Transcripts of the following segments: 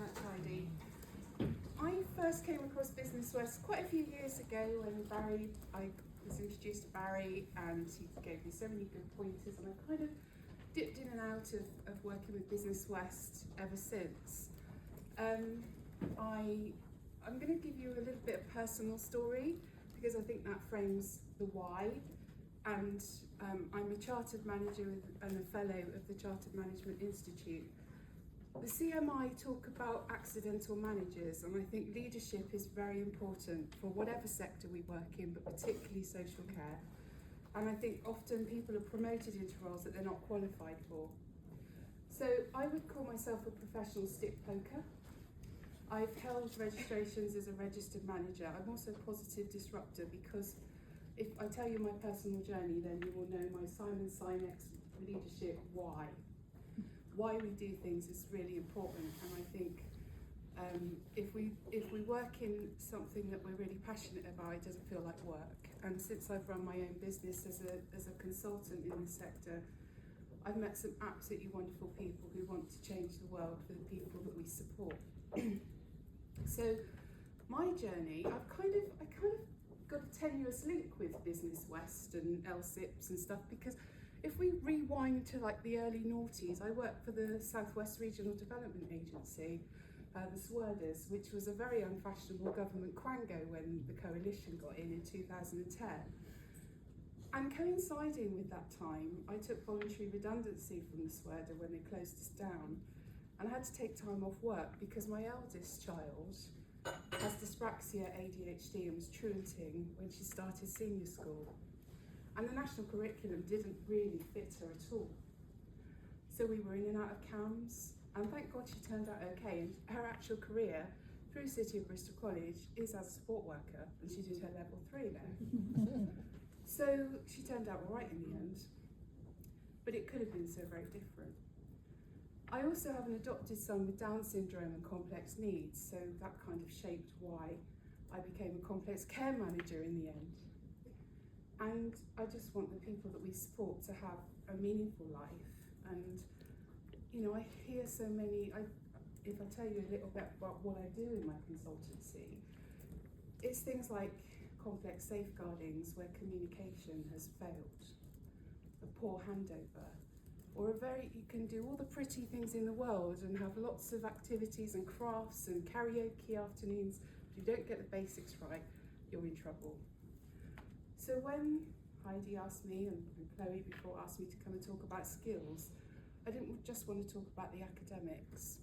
much, Heidi. I first came across Business West quite a few years ago when I was introduced to Barry, and he gave me so many good pointers, and I kind of dipped in and out of working with Business West ever since. I'm going to give you a little bit of personal story because I think that frames the why. And I'm a chartered manager and a fellow of the Chartered Management Institute. The CMI talk about accidental managers, and I think leadership is very important for whatever sector we work in, but particularly social care. And I think often people are promoted into roles that they're not qualified for. So I would call myself a professional stick poker. I've held registrations as a registered manager. I'm also a positive disruptor because if I tell you my personal journey, then you will know my Simon Sinek leadership why. Why we do things is really important, and I think if we work in something that we're really passionate about, it doesn't feel like work. And since I've run my own business as a consultant in the sector, I've met some absolutely wonderful people who want to change the world for the people that we support. So my journey, I kind of got a tenuous link with Business West and LSIPs and stuff, because if we rewind to like the early noughties, I worked for the South West Regional Development Agency, the SWERDES, which was a very unfashionable government quango when the coalition got in 2010. And coinciding with that time, I took voluntary redundancy from the SWERDA when they closed us down. And I had to take time off work because my eldest child has dyspraxia, ADHD, and was truanting when she started senior school. And the national curriculum didn't really fit her at all. So we were in and out of CAMS, and thank God she turned out okay. And her actual career through City of Bristol College is as a support worker, and she did her level 3 there. So she turned out all right in the end, but it could have been so very different. I also have an adopted son with Down syndrome and complex needs, so that kind of shaped why I became a complex care manager in the end. And I just want the people that we support to have a meaningful life. And, you know, I hear so many, if I tell you a little bit about what I do in my consultancy, it's things like complex safeguardings where communication has failed, a poor handover, or you can do all the pretty things in the world and have lots of activities and crafts and karaoke afternoons. If you don't get the basics right, you're in trouble. So when Heidi asked me, and Chloe before asked me to come and talk about skills, I didn't just want to talk about the academics.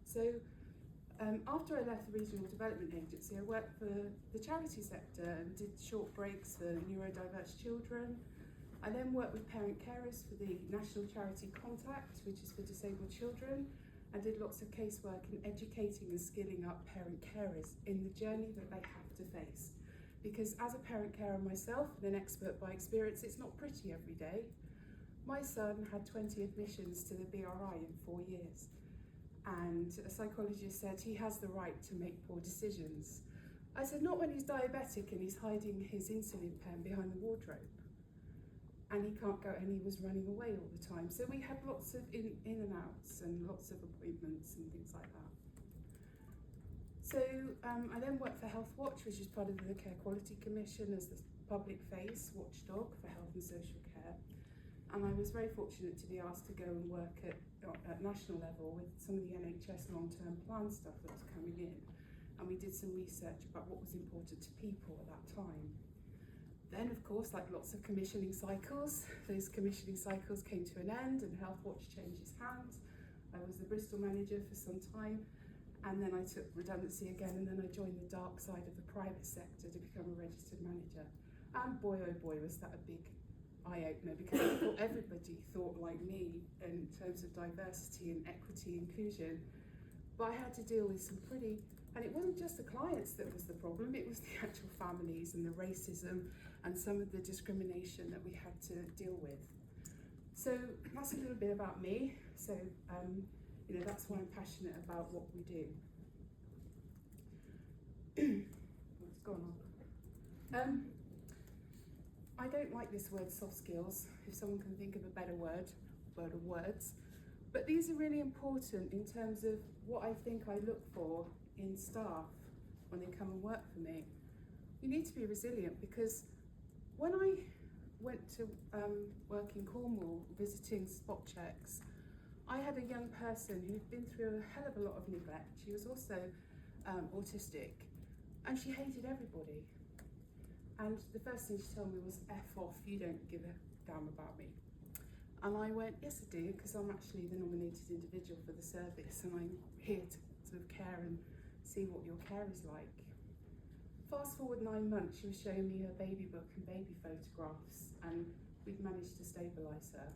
So after I left the Regional Development Agency, I worked for the charity sector and did short breaks for neurodiverse children. I then worked with parent carers for the National Charity Contact, which is for disabled children, and did lots of casework in educating and skilling up parent carers in the journey that they have to face. Because as a parent carer myself and an expert by experience, it's not pretty every day. My son had 20 admissions to the BRI in 4 years. And a psychologist said he has the right to make poor decisions. I said, not when he's diabetic and he's hiding his insulin pen behind the wardrobe. And he can't go, and he was running away all the time. So we had lots of in and outs and lots of appointments and things like that. So I then worked for Health Watch, which is part of the Care Quality Commission as the public face watchdog for health and social care. And I was very fortunate to be asked to go and work at national level with some of the NHS long-term plan stuff that was coming in. And we did some research about what was important to people at that time. Then, of course, like lots of commissioning cycles, those commissioning cycles came to an end and Health Watch changed its hands. I was the Bristol manager for some time, and then I took redundancy again, and then I joined the dark side of the private sector to become a registered manager. And boy, oh boy, was that a big eye-opener, because everybody thought like me in terms of diversity and equity inclusion. But I had to deal with some and it wasn't just the clients that was the problem, it was the actual families and the racism and some of the discrimination that we had to deal with. So that's a little bit about me. So, you know, that's why I'm passionate about what we do. What's going on? I don't like this word soft skills. If someone can think of a better word of words, But these are really important in terms of what I think I look for in staff when they come and work for me. You need to be resilient, because when I went to work in Cornwall visiting spot checks, I had a young person who'd been through a hell of a lot of neglect. She was also autistic, and she hated everybody. And the first thing she told me was, F off, you don't give a damn about me. And I went, yes I do, because I'm actually the nominated individual for the service, and I'm here to sort of care and see what your care is like. Fast forward 9 months, she was showing me her baby book and baby photographs, and we'd managed to stabilise her.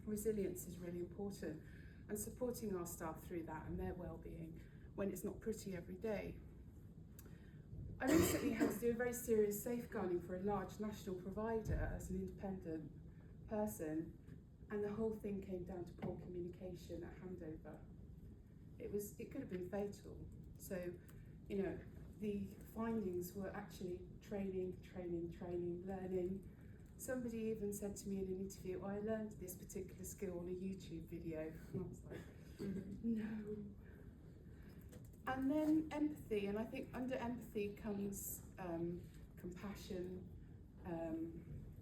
Resilience is really important, and supporting our staff through that and their well-being when it's not pretty every day. I recently had to do a very serious safeguarding for a large national provider as an independent person, and the whole thing came down to poor communication at handover. It could have been fatal. So, you know, the findings were actually training, learning. Somebody even said to me in an interview, I learned this particular skill on a YouTube video. And I was like, no. And then empathy, and I think under empathy comes compassion,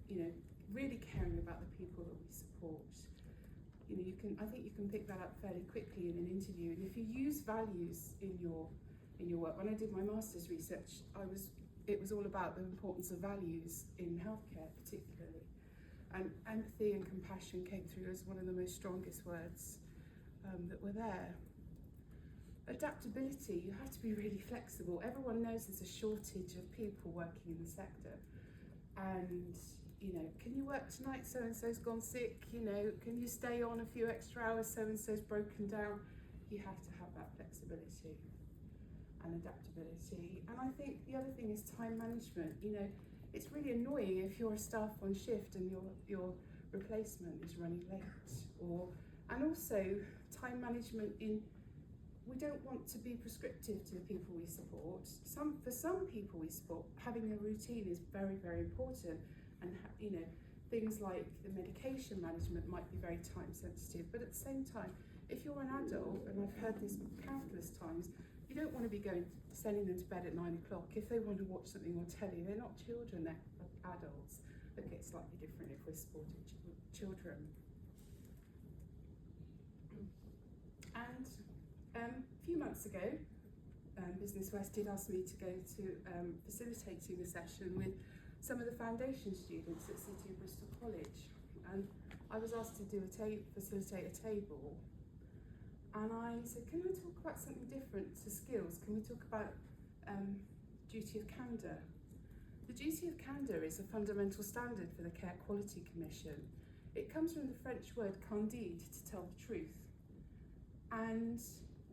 you know, really caring about the people that we support. You know, I think you can pick that up fairly quickly in an interview. And if you use values in your work, when I did my master's research, it was all about the importance of values in healthcare particularly. And empathy and compassion came through as one of the most strongest words that were there. Adaptability, you have to be really flexible. Everyone knows there's a shortage of people working in the sector. And, you know, can you work tonight? So-and-so's gone sick, you know, can you stay on a few extra hours? So-and-so's broken down. You have to have that flexibility and adaptability. And I think the other thing is time management. You know, it's really annoying if you're a staff on shift and your replacement is running late. And also time management in, we don't want to be prescriptive to the people we support. For some people we support, having a routine is very, very important. And you know, things like the medication management might be very time sensitive, but at the same time, if you're an adult, and I've heard this countless times, you don't want to be sending them to bed at 9 o'clock. If they want to watch something on telly, they're not children, they're adults. Okay, it's slightly different if we're supporting children. And a few months ago, Business West did ask me to go to facilitating a session with some of the foundation students at City of Bristol College, and I was asked to facilitate a table, and I said, can we talk about something different to skills? Can we talk about duty of candour? The duty of candour is a fundamental standard for the Care Quality Commission. It comes from the French word candide, to tell the truth. And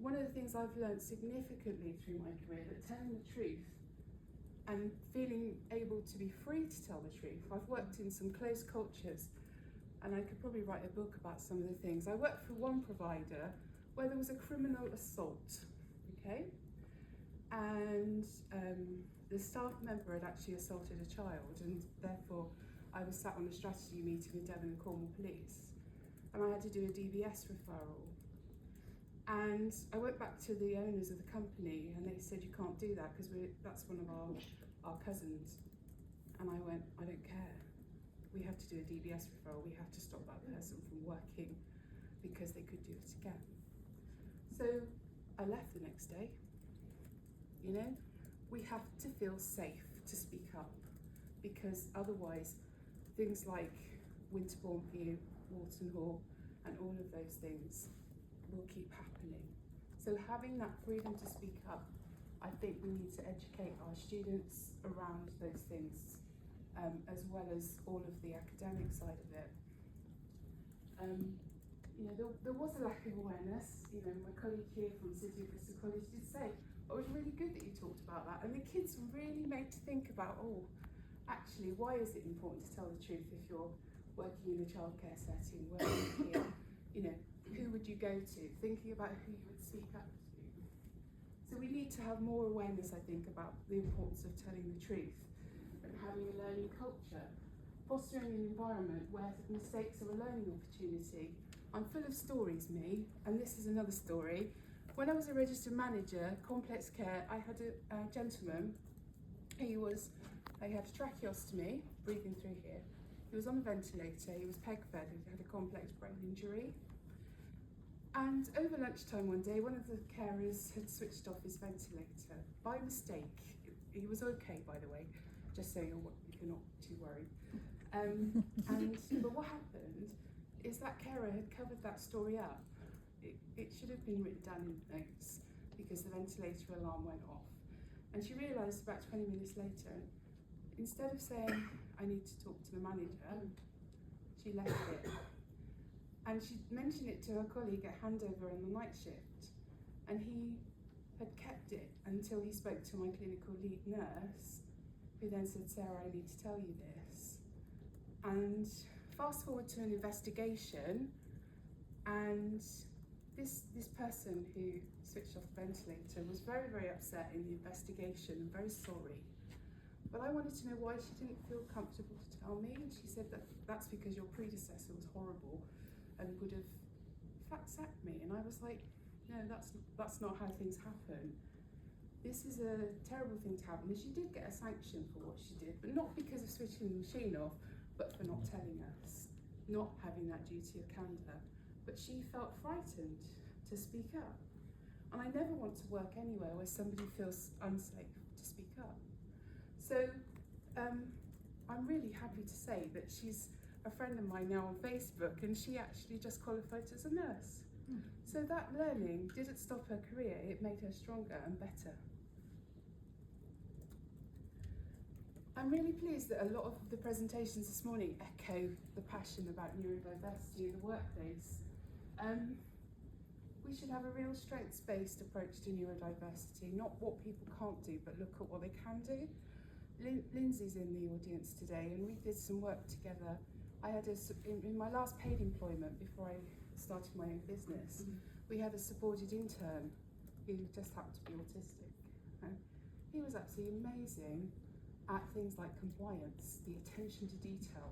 one of the things I've learned significantly through my career, that telling the truth and feeling able to be free to tell the truth. I've worked in some closed cultures, and I could probably write a book about some of the things. I worked for one provider where there was a criminal assault, okay? And the staff member had actually assaulted a child, and therefore I was sat on a strategy meeting with Devon and Cornwall Police, and I had to do a DBS referral. And I went back to the owners of the company, and they said, you can't do that because that's one of our cousins. And I went, I don't care. We have to do a DBS referral. We have to stop that person from working because they could do it again. So I left the next day. You know, we have to feel safe to speak up, because otherwise things like Winterbourne View, Walton Hall, and all of those things will keep happening. So having that freedom to speak up, I think we need to educate our students around those things, as well as all of the academic side of it. You know, there was a lack of awareness. You know, my colleague here from City of Bristol College did say, oh, it was really good that you talked about that. And the kids were really made to think about, oh, actually, why is it important to tell the truth if you're working in a childcare setting, working here? You know, who would you go to? Thinking about who you would speak up to. So we need to have more awareness, I think, about the importance of telling the truth and having a learning culture, fostering an environment where mistakes are a learning opportunity I'm full of stories, me, and this is another story. When I was a registered manager, complex care, I had a gentleman. He had a tracheostomy, breathing through here. He was on a ventilator, he was peg-fed, he had a complex brain injury. And over lunchtime one day, one of the carers had switched off his ventilator by mistake. He was okay, by the way, just so you're not too worried. But what happened is that carer had covered that story up. It should have been written down in the notes because the ventilator alarm went off. And she realised about 20 minutes later, instead of saying, I need to talk to the manager, she left it. And she mentioned it to her colleague at handover on the night shift. And he had kept it until he spoke to my clinical lead nurse, who then said, Sarah, I need to tell you this. And fast forward to an investigation, and this person who switched off the ventilator was very, very upset in the investigation and very sorry. But I wanted to know why she didn't feel comfortable to tell me, and she said that that's because your predecessor was horrible and would have sacked me. And I was like, no, that's not how things happen. This is a terrible thing to happen. And she did get a sanction for what she did, but not because of switching the machine off, but for not telling us, not having that duty of candour. But she felt frightened to speak up. And I never want to work anywhere where somebody feels unsafe to speak up. So I'm really happy to say that she's a friend of mine now on Facebook, and she actually just qualified as a nurse. So that learning didn't stop her career, it made her stronger and better. I'm really pleased that a lot of the presentations this morning echo the passion about neurodiversity in the workplace. We should have a real strengths-based approach to neurodiversity, not what people can't do, but look at what they can do. Lindsay's in the audience today, and we did some work together. I had in my last paid employment before I started my own business, we had a supported intern who just happened to be autistic. And he was absolutely amazing at things like compliance, the attention to detail.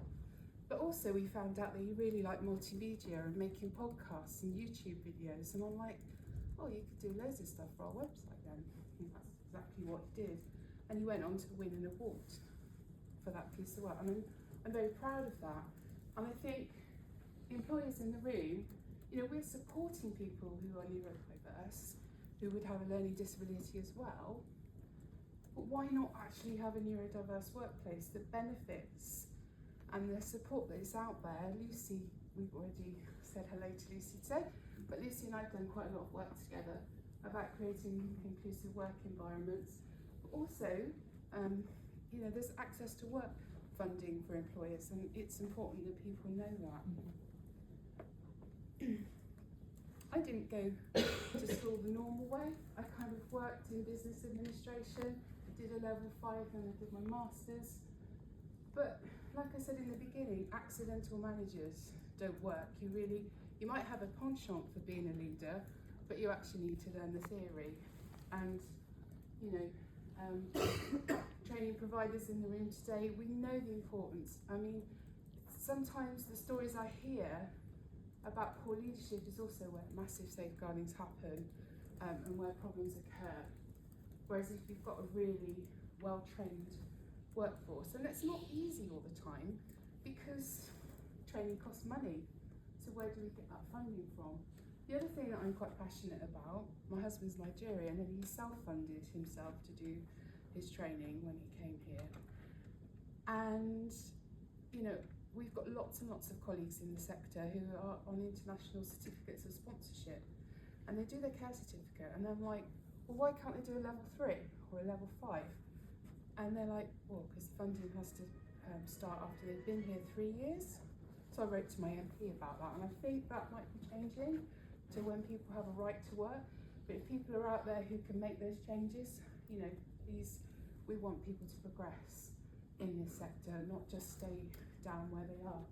But also we found out that he really liked multimedia and making podcasts and YouTube videos. And I'm like, oh, you could do loads of stuff for our website then. And that's exactly what he did. And he went on to win an award for that piece of work. And I'm very proud of that. And I think employers in the room, we're supporting people who are neurodiverse, who would have a learning disability as well. But why not actually have a neurodiverse workplace that benefits and the support that is out there? Lucy, we've already said hello to Lucy today, but Lucy and I have done quite a lot of work together about creating inclusive work environments. But also, there's access to work funding for employers, and it's important that people know that. I didn't go to school the normal way. I kind of worked in business administration, did a level 5, and I did my master's. But like I said in the beginning, accidental managers don't work. You might have a penchant for being a leader, but you actually need to learn the theory. And training providers in the room today, we know the importance. I mean, sometimes the stories I hear about poor leadership is also where massive safeguardings happen and where problems occur. Whereas if you've got a really well-trained workforce, and it's not easy all the time because training costs money. So where do we get that funding from? The other thing that I'm quite passionate about, my husband's Nigerian and he self-funded himself to do his training when he came here. And, we've got lots and lots of colleagues in the sector who are on international certificates of sponsorship, and they do their care certificate, and I'm like, well, why can't they do a level 3 or a level 5? And they're like, well, because funding has to start after they've been here 3 years. So I wrote to my MP about that, and I think that might be changing to when people have a right to work. But if people are out there who can make those changes, please, we want people to progress in this sector, not just stay down where they are.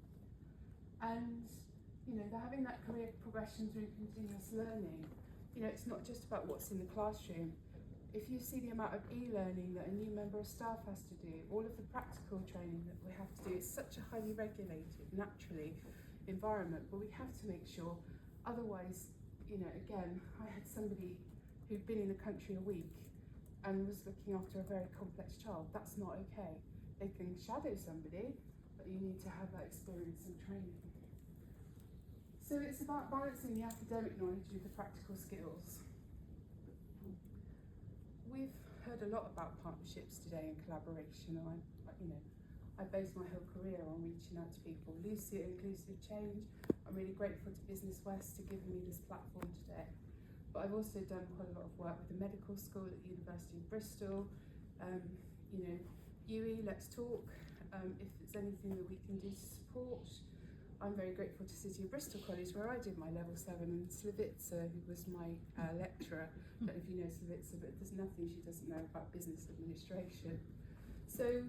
And they're having that career progression through continuous learning. It's not just about what's in the classroom. If you see the amount of e-learning that a new member of staff has to do, all of the practical training that we have to do, it's such a highly regulated, naturally. environment, but we have to make sure, otherwise, again, I had somebody who'd been in the country a week and was looking after a very complex child. That's not okay. They can shadow somebody, but you need to have that experience and training. So it's about balancing the academic knowledge with the practical skills. We've heard a lot about partnerships today and collaboration, and I base my whole career on reaching out to people. Lucy at Inclusive Change, I'm really grateful to Business West for giving me this platform today. But I've also done quite a lot of work with the medical school at the University of Bristol. UE, Let's Talk, if there's anything that we can do to support. I'm very grateful to City of Bristol College, where I did my level 7, and Slavica, who was my lecturer. I don't know if you know Slavica, but there's nothing she doesn't know about business administration. So,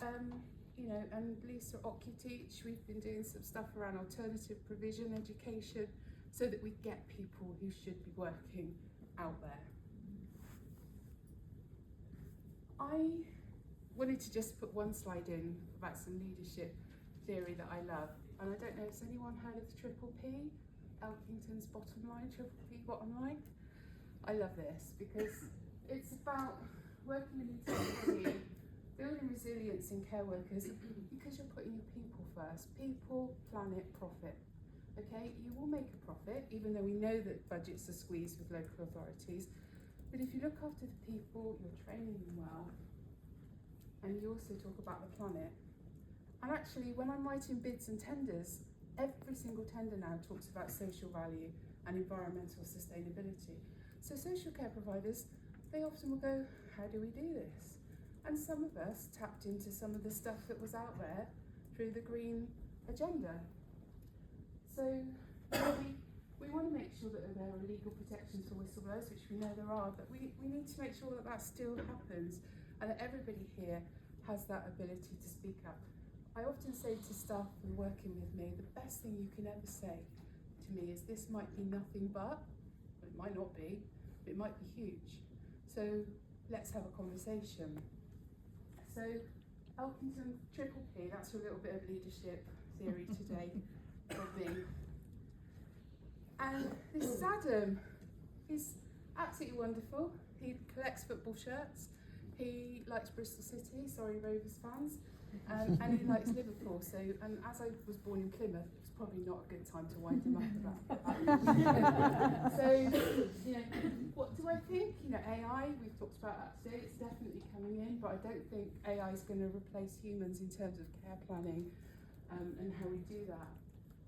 and Lisa OcuTeach, we've been doing some stuff around alternative provision education so that we get people who should be working out there. I wanted to just put one slide in about some leadership theory that I love. And I don't know, has anyone heard of the Triple P? Elkington's bottom line, Triple P bottom line? I love this because it's about working with integrity, building resilience in care workers, because you're putting your people first. People, planet, profit. Okay, you will make a profit, even though we know that budgets are squeezed with local authorities. But if you look after the people, you're training them well, and you also talk about the planet. And actually, when I'm writing bids and tenders, every single tender now talks about social value and environmental sustainability. So social care providers, they often will go, how do we do this? And some of us tapped into some of the stuff that was out there through the green agenda. So we want to make sure that there are legal protections for whistleblowers, which we know there are, but we need to make sure that that still happens and that everybody here has that ability to speak up. I often say to staff who are working with me, the best thing you can ever say to me is, this might be nothing but, it might not be, but it might be huge. So let's have a conversation. So Elkington Triple P, that's a little bit of leadership theory today for me. And this is Adam. He's absolutely wonderful. He collects football shirts. He likes Bristol City, sorry Rovers fans. And he likes Liverpool. So, and as I was born in Plymouth, it was probably not a good time to wind him up about that. So, what do I think? AI, we've talked about that today, it's definitely coming in, but I don't think AI is going to replace humans in terms of care planning and how we do that.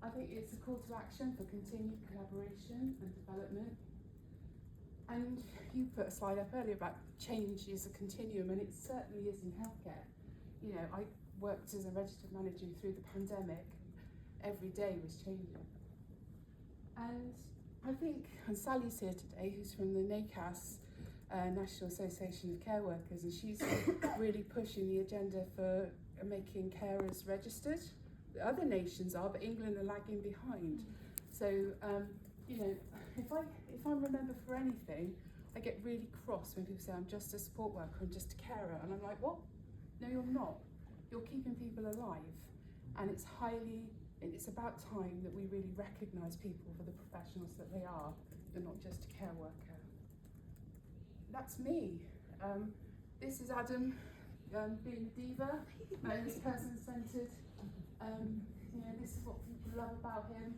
I think it's a call to action for continued collaboration and development. And you put a slide up earlier about change is a continuum, and it certainly is in healthcare. I worked as a registered manager through the pandemic. Every day was changing. And I think, and Sally's here today, who's from the NACAS, National Association of Care Workers, and she's really pushing the agenda for making carers registered. The other nations are, but England are lagging behind. So, if I remember for anything, I get really cross when people say I'm just a support worker, I'm just a carer, and I'm like, what? No, you're not. You're keeping people alive, and it's about time that we really recognise people for the professionals that they are, and not just a care worker. That's me. This is Adam being a diva, and he's person-centred. This is what people love about him,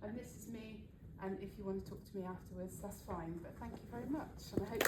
and this is me. And if you want to talk to me afterwards, that's fine. But thank you very much, and I hope